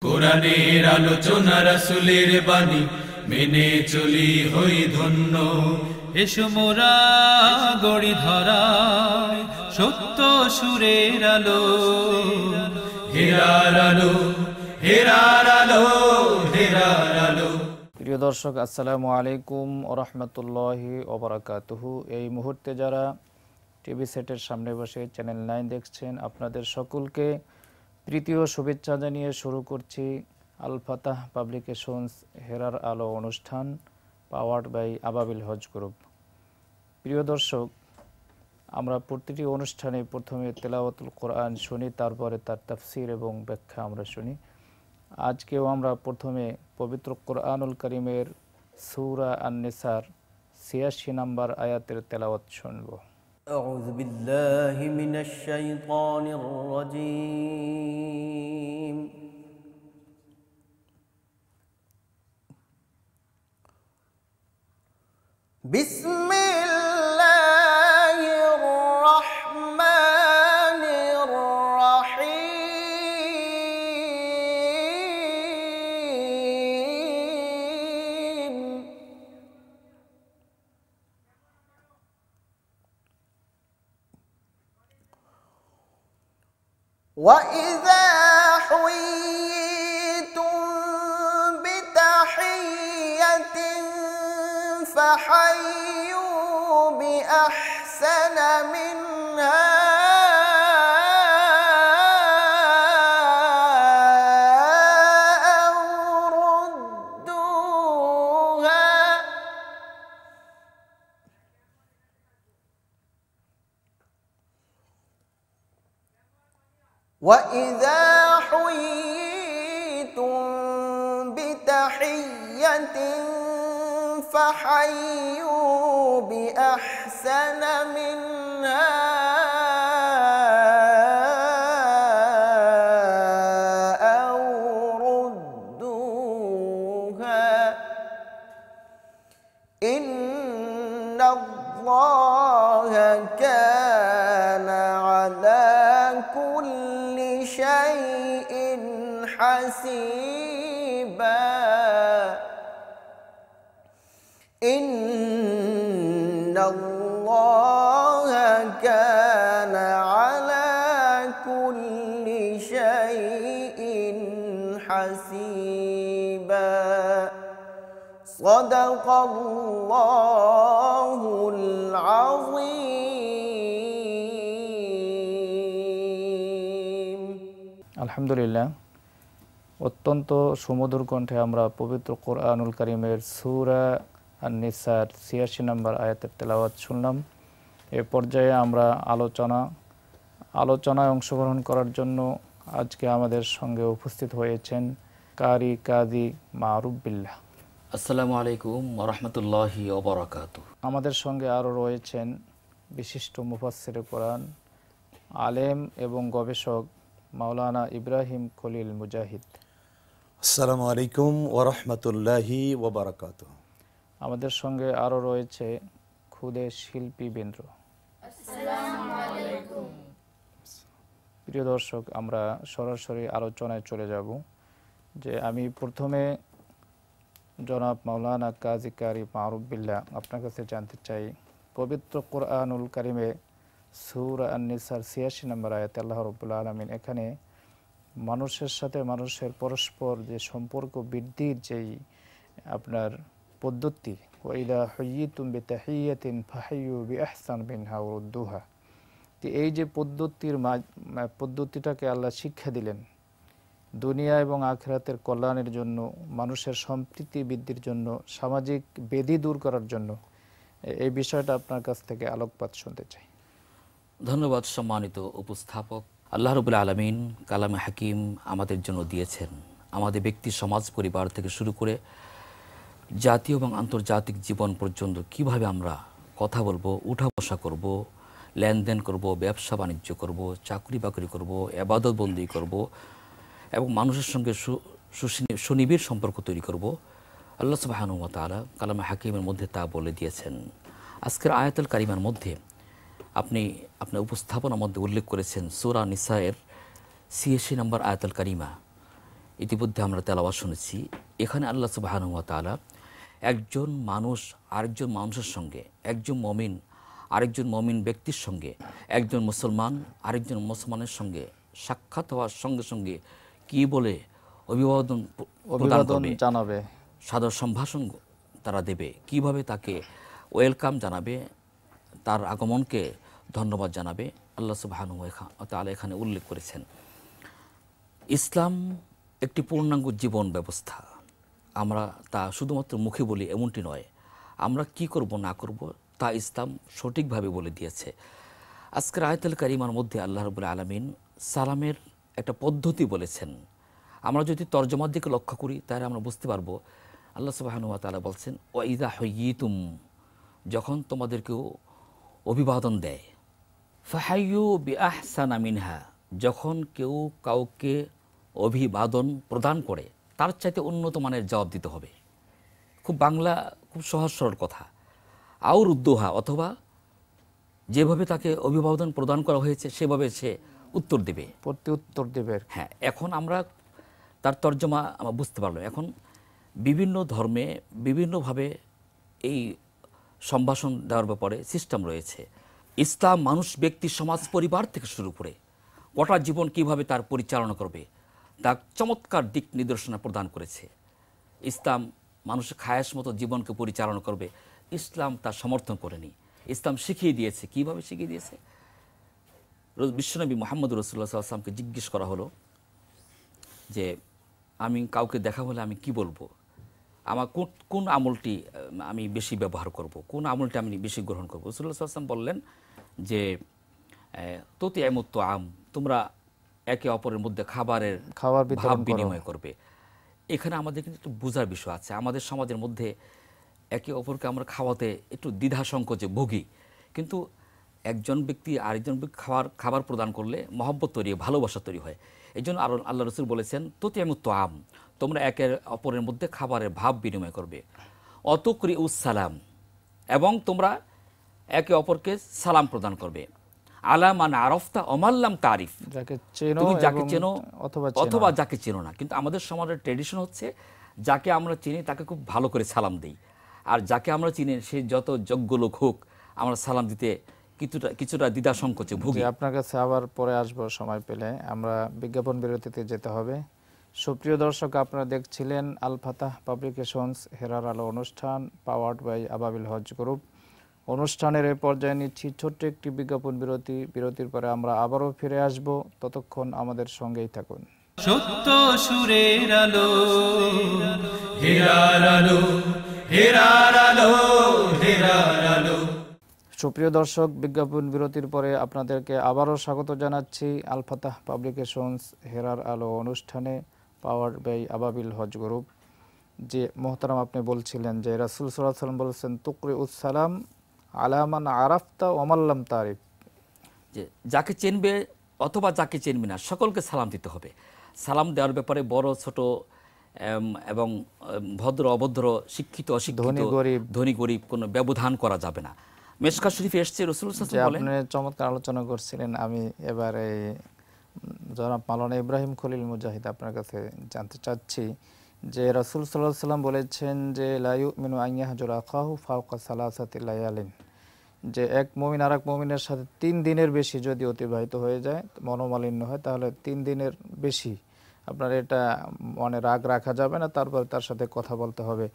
কোরআনের আলোচনা রাসূলের বাণী মেনে চলি হই ধন্য। এসো মোরা গড়ি ধরা সত্য সুরের আলো, হেরার আলো, হেরার আলো, হেরার আলো। প্রিয় দর্শক, আসসালামু আলাইকুম ওয়া রাহমাতুল্লাহি ওয়া বারাকাতুহু। এই মুহূর্তে যারা টিভি সেটের সামনে বসে চ্যানেল 9 দেখছেন, আপনাদের সকলকে তৃতীয় শুভেচ্ছা জানিয়ে শুরু করছি আল ফাতাহ পাবলিকেশনস হেরার আলো অনুষ্ঠান, পাওয়ার্ড বাই আবাবিল হজ গ্রুপ। প্রিয় দর্শক, আমরা প্রতিটি অনুষ্ঠানে প্রথমে তেলাওয়াতুল কোরআন শুনি, তারপরে তার তাফসির এবং ব্যাখ্যা আমরা শুনি। আজকেও আমরা প্রথমে পবিত্র কোরআনুল কারীমের সূরা আন-নিসার ৮৬ নম্বর আয়াতের তেলাওয়াত শুনব। أعوذ بالله من الشيطان الرجيم بسم الله الرحمن الرحيم وَإِذَا حُيِّيتُم بِتَحِيَّةٍ فَحَيُّوا بِأَحْسَنَ مِنْهَا أَوْ رُدُّوهَا وَإِذَا حُيِّيتُم بِتَحِيَّةٍ فَحَيُّوا بِأَحْسَنَ مِنْهَا أَوْ رُدُّوهَا إِنَّ اللَّهَ كَانَ عَلَى كُلِّ شيء حسيبا إن الله كان على كل شيء حسيبا صدق الله العظيم। আলহামদুলিল্লাহ, অত্যন্ত সুমধুর কণ্ঠে আমরা পবিত্র কোরআনুল কারীমের সূরা আন-নিসার ৮৬ নম্বর আয়াতের তেলাওয়াত শুনলাম। এ পর্যায়ে আমরা আলোচনায় অংশগ্রহণ করার জন্য আজকে আমাদের সঙ্গে উপস্থিত হয়েছেন কারি কাজী মারুফ বিল্লাহ। আসসালামু আলাইকুম ওয়া রাহমাতুল্লাহি ওয়া বারাকাতুহু। আমাদের সঙ্গে আরও রয়েছেন বিশিষ্ট মুফাসসিরে কোরআন, আলেম এবং গবেষক মাওলানা ইব্রাহিম খলিল মুজাহিদ। আসসালামু আলাইকুম ওয়া রাহমাতুল্লাহি ওয়া বারাকাতুহু। আমাদের সঙ্গে আরও রয়েছে খুদে শিল্পী বেন্দ্র। আসসালামু আলাইকুম। প্রিয় দর্শক, আমরা সরাসরি আলোচনায় চলে যাব। যে আমি প্রথমে জনাব মাওলানা কাজী কারি মারুফ বিল্লাহ, আপনার কাছে জানতে চাই, পবিত্র কোরআনুল কারীমে সূরা আন-নিসার ৮৬ নম্বর আয়াতে আল্লাহ রাব্বুল আলামিন এখানে মানুষের সাথে মানুষের পরস্পর যে সম্পর্ক বৃদ্ধির যেই আপনার পদ্ধতি, ওয়াইদা হুয়্যিতুম বিতাহিয়্যাতিন ফাহাইয়্যু বিআহসান মিনহা আও রুদ্দুহা, তো এই যে পদ্ধতিটাকে আল্লাহ শিক্ষা দিলেন দুনিয়া এবং আখিরাতের কল্যাণের জন্য, মানুষের সম্প্রীতি বৃদ্ধির জন্য, সামাজিক বেধি দূর করার জন্য, এই বিষয়টা আপনার কাছ থেকে আলোকপাত শুনতে চাই। ধন্যবাদ সম্মানিত উপস্থাপক। আল্লাহ রাব্বুল আলামিন কালামে হাকিম আমাদের জন্য দিয়েছেন। আমাদের ব্যক্তি, সমাজ, পরিবার থেকে শুরু করে জাতীয় এবং আন্তর্জাতিক জীবন পর্যন্ত কিভাবে আমরা কথা বলবো, উঠা বসা করব, লেনদেন করব, ব্যবসা বাণিজ্য করব, চাকরি বাকরি করব, ইবাদত বন্দি করব এবং মানুষের সঙ্গে সুনিবিড় সম্পর্ক তৈরি করব, আল্লাহ সুবহানাহু ওয়া তাআলা কালামে হাকিমের মধ্যে তা বলে দিয়েছেন। আজকের আয়াতুল কারিমার মধ্যে আপনি আপনার উপস্থাপনার মধ্যে উল্লেখ করেছেন সূরা নিসায়ের ৮৬ নম্বর আয়াতুল কারিমা। ইতিমধ্যে আমরা তেলাওয়াত শুনেছি। এখানে আল্লাহ সুবহানাহু ওয়া তাআলা একজন মানুষ আরেকজন মানুষের সঙ্গে, একজন মমিন আরেকজন মমিন ব্যক্তির সঙ্গে, একজন মুসলমান আরেকজন মুসলমানের সঙ্গে সাক্ষাৎ হওয়ার সঙ্গে সঙ্গে কি বলে অভিবাদন প্রদান করবে, জানাবে, সাদর সম্ভাষণ তারা দেবে, কিভাবে তাকে ওয়েলকাম জানাবে, তার আগমনকে ধন্যবাদ জানাবে, আল্লাহ সুবহানাহু ওয়া তাআলা এখানে উল্লেখ করেছেন। ইসলাম একটি পূর্ণাঙ্গ জীবন ব্যবস্থা। আমরা তা শুধুমাত্র মুখে বলি এমনটি নয়, আমরা কি করব না করব তা ইসলাম সঠিকভাবে বলে দিয়েছে। আজকের আয়াতুল কারিমার মধ্যে আল্লাহ রাব্বুল আলামিন সালামের একটা পদ্ধতি বলেছেন। আমরা যদি তর্জমার দিকে লক্ষ্য করি তাহলে আমরা বুঝতে পারবো আল্লাহ সুবহানাহু ওয়া তাআলা বলছেন, ওয়া ইযা হুয়্যিতুম, যখন তোমাদেরকেও অভিবাদন দেয়, ফাহাইয়ু বিআহসানা মিনহা, যখন কেউ কাউকে অভিবাদন প্রদান করে তার চাইতে উন্নত মানের জবাব দিতে হবে। খুব বাংলা, খুব সহজ সরল কথা। আও রুদ্দুহা, অথবা যেভাবে তাকে অভিবাদন প্রদান করা হয়েছে সেভাবে সে উত্তর দেবে, প্রতি উত্তর দেবে। হ্যাঁ, এখন আমরা তার তর্জমা আমরা বুঝতে পারলাম। এখন বিভিন্ন ধর্মে বিভিন্নভাবে এই সম্ভাষণ দেওয়ার ব্যাপারে সিস্টেম রয়েছে। ইসলাম মানুষ, ব্যক্তি, সমাজ, পরিবার থেকে শুরু করে গোটা জীবন কিভাবে তার পরিচালনা করবে তার চমৎকার দিক নির্দেশনা প্রদান করেছে। ইসলাম মানুষের খায়াস মতো জীবনকে পরিচালনা করবে, ইসলাম তার সমর্থন করেনি। ইসলাম শিখিয়ে দিয়েছে। কিভাবে শিখিয়ে দিয়েছে? বিশ্বনবী মুহাম্মদ রাসূলুল্লাহ সাল্লাল্লাহু আলাইহি ওয়াসাল্লামকে জিজ্ঞেস করা হলো যে আমি কাউকে দেখা হলে আমি কি বলবো, আমার কোন আমলটি আমি বেশি ব্যবহার করব, কোন আমলটি আমি বেশি গ্রহণ করব। রাসূলুল্লাহ সাল্লাল্লাহু আলাইহি ওয়াসাল্লাম বললেন যে তুতিআমুত তুআম, তোমরা একে অপরের মধ্যে খাবার ভাব বিনিময় করবে। এখানে আমাদের কিন্তু একটু বোঝার বিষয় আছে। আমাদের সমাজের মধ্যে একে অপরকে আমরা খাওয়াতে একটু দ্বিধা সংকোচে ভুগি, কিন্তু একজন ব্যক্তি আরেকজন ব্যক্তি খাবার প্রদান করলে মহব্বত তৈরি হয়, ভালোবাসা তৈরি হয়। এই জন্য আর আল্লাহ রসুল বলেছেন তুতিআমুত তুআম, তোমরা একে অপরের মধ্যে খাবারের ভাব বিনিময় করবে। অতুকরিউস সালাম, এবং তোমরা একে অপরকে সালাম প্রদান করবে। আলা মান আরাফতা ওমাল্লাম তারিফ, তুমি যাকে চেনো অথবা যাকে চেনো না। কিন্তু আমাদের সমাজের ট্র্যাডিশন হচ্ছে যাকে আমরা চিনি তাকে খুব ভালো করে সালাম দিই, আর যাকে আমরা চিনি সে যত যোগ্য লোক হোক আমরা সালাম দিতে কিছুটা দ্বিধা সংকোচে ভুগি। আপনার কাছে আবার পরে আসবো সময় পেলে। আমরা বিজ্ঞাপন বিরতিতে যেতে হবে। সুপ্রিয় দর্শক, আপনারা দেখছিলেন আল ফাতাহ পাবলিকেশনস হেরার আলো অনুষ্ঠান, পাওয়ার্ড বাই আবাবিল হজ গ্রুপ। অনুষ্ঠানের এই পর্যায়ে নিচ্ছি ছোট্ট একটি বিজ্ঞাপন বিরতি। বিরতির পরে আমরা আবারও ফিরে আসব, ততক্ষণ আমাদের সঙ্গেই থাকুন। সত্য সুরের আলো, হেরার আলো, হেরার আলো, হেরার আলো। সুপ্রিয় দর্শক, বিজ্ঞাপন বিরতির পরে আপনাদেরকে আবারও স্বাগত জানাচ্ছি আল ফাতাহ পাবলিকেশনস হেরার আলো অনুষ্ঠানে, পাওয়ার্ড বাই আবাবিল হজ গ্রুপ। যে মোহতারাম, আপনি বলছিলেন যে রাসূল সাল্লাল্লাহু আলাইহি ওয়াসাল্লাম বলেছেন তুকরিউস সালাম আলা মান আরাফতা ওমাল্লাম তারিফ, যে যাকে চিনবে অথবা যাকে চিনবে না সকলকে সালাম দিতে হবে। সালাম দেওয়ার ব্যাপারে বড় ছোট এবং ভদ্র অভদ্র, শিক্ষিত অশিক্ষিত, ধনী গরিব কোনো ব্যবধান করা যাবে না। মেশকাত শরীফে এসেছে রাসূল সাল্লাল্লাহু আলাইহি ওয়াসাল্লাম বলেন, আপনি চমৎকার আলোচনা করছিলেন। আমি এবারে জনাব মাওলানা ইব্রাহিম খলিল মুজাহিদ আপনার কাছে জানতে চাচ্ছি যে রাসূল সাল্লাল্লাহু আলাইহি ওয়াসাল্লাম বলেছেন যে লা ইউমিনু আন ইয়াহজুরা আখাহু ফাওকা সালাসাতি লায়ালিন, যে এক মুমিন আরেক মুমিনের সাথে 3 দিনের বেশি যদি অতিবাহিত হয়ে যায়, মনোমালিন্য হয়, তাহলে 3 দিনের বেশি আপনার এটা মনে রাগ রাখা যাবে না, তারপর তার সাথে কথা বলতে হবে।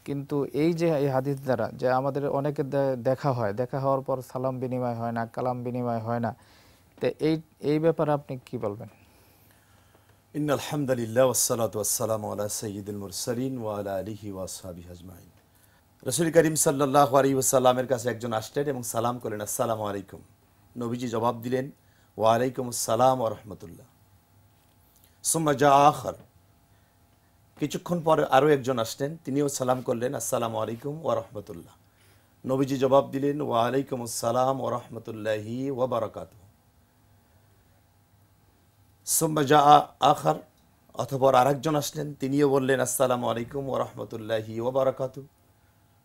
কিন্তু এই যে এই হাদিস দ্বারা যে আমাদের অনেকে দেখা হয়, দেখা হওয়ার পর সালাম বিনিময় হয় না, কালাম বিনিময় হয় না, তো এই ব্যাপারে আপনি কি বলবেন? ইন্নাল হামদুলিল্লাহ ওয়াসসালাতু ওয়াসসালামু আলা সাইয়্যিদিল মুরসালিন ওয়া আলা আলিহি ওয়া আসহাবিহি আজমাইন। রাসূল করিম সাল্লাল্লাহু আলাইহি ওয়াসাল্লামের কাছে একজন আসলেন এবং সালাম করলেন, আসসালামু আলাইকুম। নবীজি জবাব দিলেন, ওয়া আলাইকুম আসসালাম ওয়া রাহমাতুল্লাহ। সুম্মা জা আখার, কিছুক্ষণ পর আরও একজন আসলেন, তিনিও সালাম করলেন, আসসালামু আলাইকুম ওয়া রাহমাতুল্লাহ। নবীজি জবাব দিলেন, ওয়া আলাইকুম আসসালাম ওয়া রাহমাতুল্লাহি ওয়া বারাকাতুহু। সুম্মা জা আখার, অতঃপর আরেকজন আসলেন, তিনিও বললেন, আসসালামু আলাইকুম ওয়া রাহমাতুল্লাহি ওয়া বারাকাতুহু।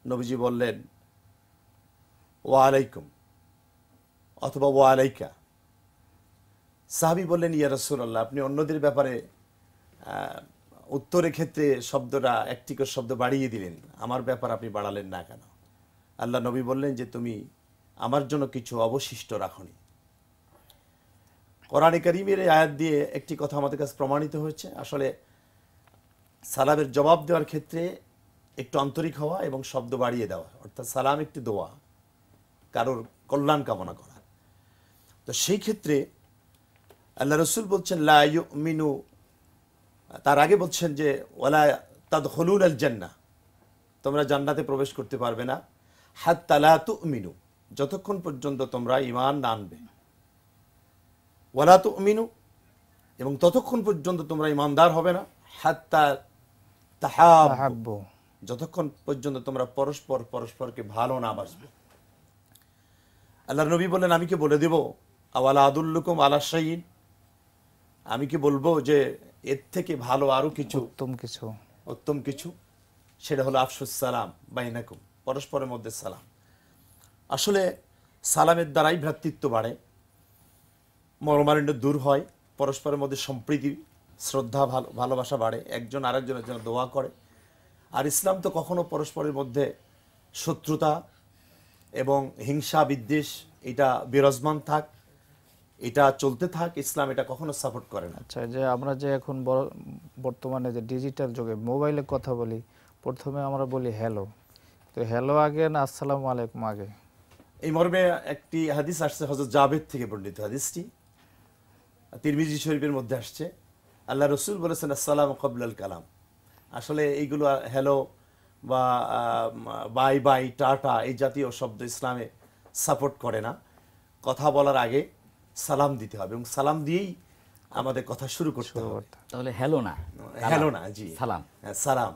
নবীজি বললেন, ওয়া আলাইকুম অথবা ওয়া আলাইকা। সাহাবী বললেন, ইয়া রাসূলুল্লাহ, আপনি অন্যদের ব্যাপারে উত্তরের ক্ষেত্রে শব্দটা একটি করে শব্দ বাড়িয়ে দিলেন, আমার ব্যাপার আপনি বাড়ালেন না কেন? আল্লাহ নবী বললেন যে তুমি আমার জন্য কিছু অবশিষ্ট রাখনি। কোরআনে কারীমের এই আয়াত দিয়ে একটি কথা আমাদের কাছে প্রমাণিত হয়েছে, আসলে সালামের জবাব দেওয়ার ক্ষেত্রে একটু আন্তরিক হওয়া এবং শব্দ বাড়িয়ে দেওয়া, অর্থাৎ সালাম একটি দোয়া, কারোর কল্যাণ কামনা করা। তো সেই ক্ষেত্রে আল্লাহ রসুল বলছেন লা ইউমিনু, তার আগে বলছেন যে ওয়ালা তাদখুলুনাল জান্নাহ, তোমরা জান্নাতে প্রবেশ করতে পারবে না হাত্তা লা তুমিনু, যতক্ষণ পর্যন্ত তোমরা ঈমান না আনবে। ওয়ালা তুমিনু, এবং ততক্ষণ পর্যন্ত তোমরা ঈমানদার হবে না হাত্তা তাহাব্বু, যতক্ষণ পর্যন্ত তোমরা পরস্পরকে ভালো না বাসবে। আল্লাহর নবী বললেন আমি কি বলে দেব আওয়ালা আদুল্লুকুম আলা শাইইন, আমি কি বলবো যে এর থেকে ভালো আরো কিছু, উত্তম কিছু, সেটা হলো আফসুস সালাম বাইনাকুম, পরস্পরের মধ্যে সালাম। আসলে সালামের দ্বারাই ভ্রাতৃত্ব বাড়ে, মনোমালিন্য দূর হয়, পরস্পরের মধ্যে সম্প্রীতি, শ্রদ্ধা, ভালোবাসা বাড়ে, একজন আরেকজনের জন্য দোয়া করে। আর ইসলাম তো কখনো পরস্পরের মধ্যে শত্রুতা এবং হিংসা বিদ্বেষ এটা বিরাজমান থাক, এটা চলতে থাক, ইসলাম এটা কখনো সাপোর্ট করে না। আচ্ছা, যে আমরা যে এখন বর্তমানে যে ডিজিটাল যুগে মোবাইলে কথা বলি, প্রথমে আমরা বলি হ্যালো, তো হ্যালো আগে না আসসালামু আলাইকুম আগে? এই মর্মে একটি হাদিস আসছে হযরত জাবের থেকে বর্ণিত, হাদিসটি তিরমিজি শরীফের মধ্যে আসছে। আল্লাহ রসুল বলেছেন আসসালামু ক্বাবলাল কালাম। আসলে এইগুলো হ্যালো বা বাই বাই, টাটা, এই জাতীয় শব্দ ইসলামে সাপোর্ট করে না। কথা বলার আগে সালাম দিতে হবে এবং সালাম দিয়েই আমাদের কথা শুরু করতে হবে। তাহলে হ্যালো না, হ্যালো না, জি সালাম, সালাম,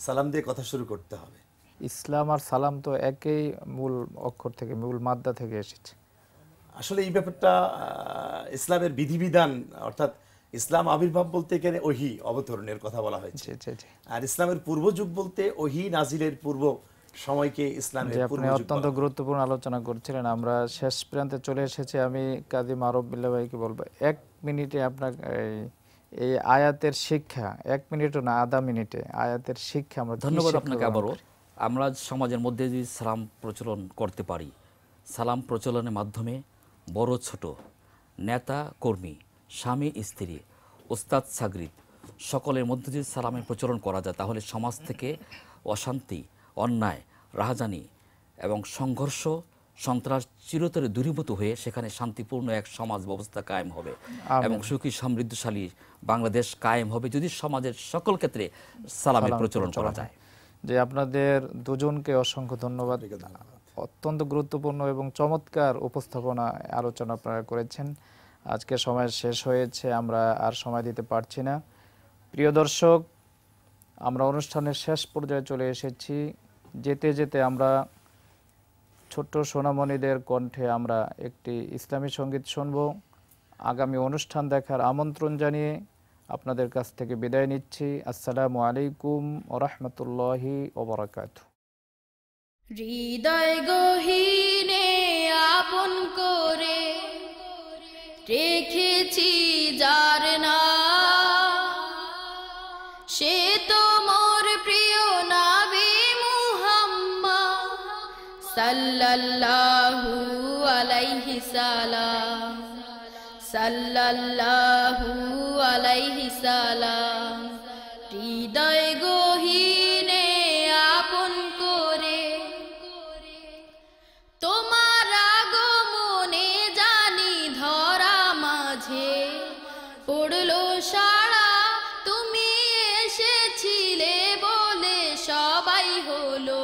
সালাম দিয়ে কথা শুরু করতে হবে। ইসলাম আর সালাম তো একই মূল অক্ষর থেকে, মূল মাদ্দা থেকে এসেছে। আসলে এই ব্যাপারটা ইসলামের বিধিবিধান, অর্থাৎ ইসলাম আবির্ভাব বলতে এখানে ওহী অবতরণের কথা বলা হয়েছে, আর ইসলামের পূর্ব যুগ বলতে ওহী নাজিলের পূর্ব সময়কে ইসলামের পূর্ব যুগ। অত্যন্ত গুরুত্বপূর্ণ আলোচনা করছিলেন, আমরা শেষ প্রান্তে চলে এসেছি। আমি কাজী মারুফ বিল্লাহ ভাইকে বলবো, 1 মিনিটে আপনার এই আয়াতের শিক্ষা, 1 মিনিটও না, আধা মিনিটে আয়াতের শিক্ষা আমরা। ধন্যবাদ আপনাকে আবারও। আমরা সমাজের মধ্যে যদি সালাম প্রচলন করতে পারি, সালাম প্রচলনের মাধ্যমে বড় ছোট, নেতা কর্মী, স্বামী স্ত্রী, ওস্তাদ ছাগরিদ সকলের মধ্যে যদি সালামের প্রচলন করা যায়, তাহলে সমাজ থেকে অশান্তি, অন্যায়, রাহাজানি এবং সংঘর্ষ, সন্ত্রাস চিরতরে দূরীভূত হয়ে সেখানে শান্তিপূর্ণ এক সমাজ ব্যবস্থা কায়েম হবে এবং সুখী সমৃদ্ধশালী বাংলাদেশ কায়েম হবে যদি সমাজের সকল ক্ষেত্রে সালামের প্রচলন করা যায়। যে আপনাদের দুজনকে অসংখ্য ধন্যবাদ, অত্যন্ত গুরুত্বপূর্ণ এবং চমৎকার উপস্থাপনা আলোচনা আপনারা করেছেন। আজকে সময় শেষ হয়েছে, আমরা আর সময় দিতে পারছি না। প্রিয় দর্শক, আমরা অনুষ্ঠানের শেষ পর্যায়ে চলে এসেছি। যেতে যেতে আমরা ছোট্ট সোনামণিদের কণ্ঠে আমরা একটি ইসলামী সঙ্গীত শুনব। আগামী অনুষ্ঠান দেখার আমন্ত্রণ জানিয়ে আপনাদের কাছ থেকে বিদায় নিচ্ছি। আসসালামু আলাইকুম ওয়া রাহমাতুল্লাহি ওয়া বারাকাতুহু। হৃদয় গহীনে আপন করে রেখেছি যার নাম, সে তো মোর প্রিয় নবী মুহাম্মদ সাল্লাল্লাহু আলাইহি সালাম, সাল্লাল্লাহু আলাইহি সালাম। হৃদয় গহীনে আপন করে তোমার আগমনে জানি ধরা মাঝে পড়লো সারা, তুমি এসেছিলে বলে সবাই হলো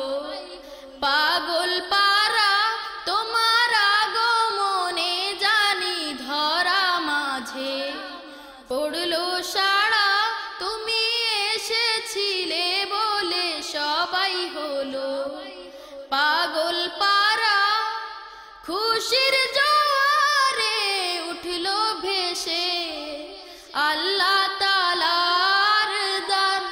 পাগল পারা। তোমার আগমনে জানি ধরা মাঝে পড়লো সারা, তুমি এসেছিলে বলে সবাই হলো পাগল পারা। খুশির জোয়ারে উঠলো ভেসে আল্লাহ তাআলার দান,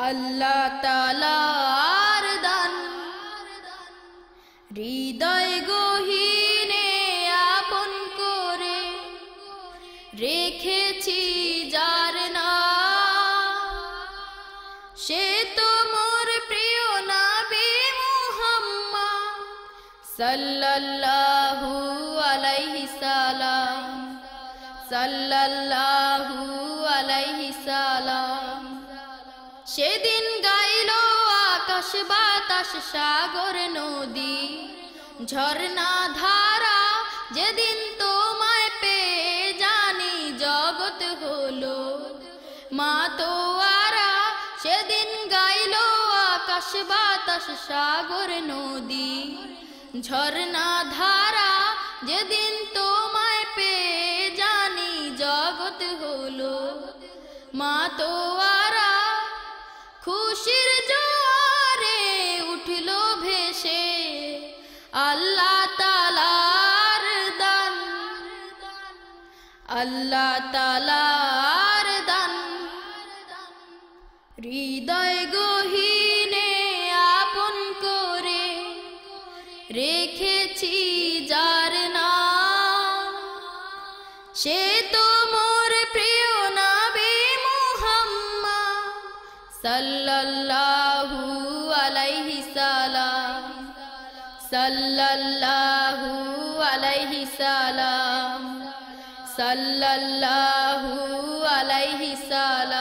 আল্লাহ তাআলার দান। হৃদয় গহীনে আপন করে রেখেছি যার নাম। সাল্লাল্লাহু আলাইহি সালাম সাল্লাল্লাহু আলাইহি সালাম সেদিন গাইল আকাশ বাতাস সাগর নদী ঝর্ণা ধারা যেদিন তোমায় পেয়ে জানি জগৎ হলো মাতোয়ারা সেদিন গাইল আকাশ বাতাস সাগর নদী ঝর্ণা ধারা যেদিন তোমায় পেয়ে জানি জগৎ হলো মাতোয়ারা খুশির জোয়ারে উঠলো ভেসে আল্লাহ তাআলার দান আল্লাহ তাআলার দান হৃদয় গহীনে আপন করে রেখেছি যার নাম সে তো মোর প্রিয় নবী মুহাম্মদ সাল্লাল্লাহু আলাইহি সালাম সাল্লাল্লাহু আলাইহি সালাম সাল্লাল্লাহু আলাইহি সালাম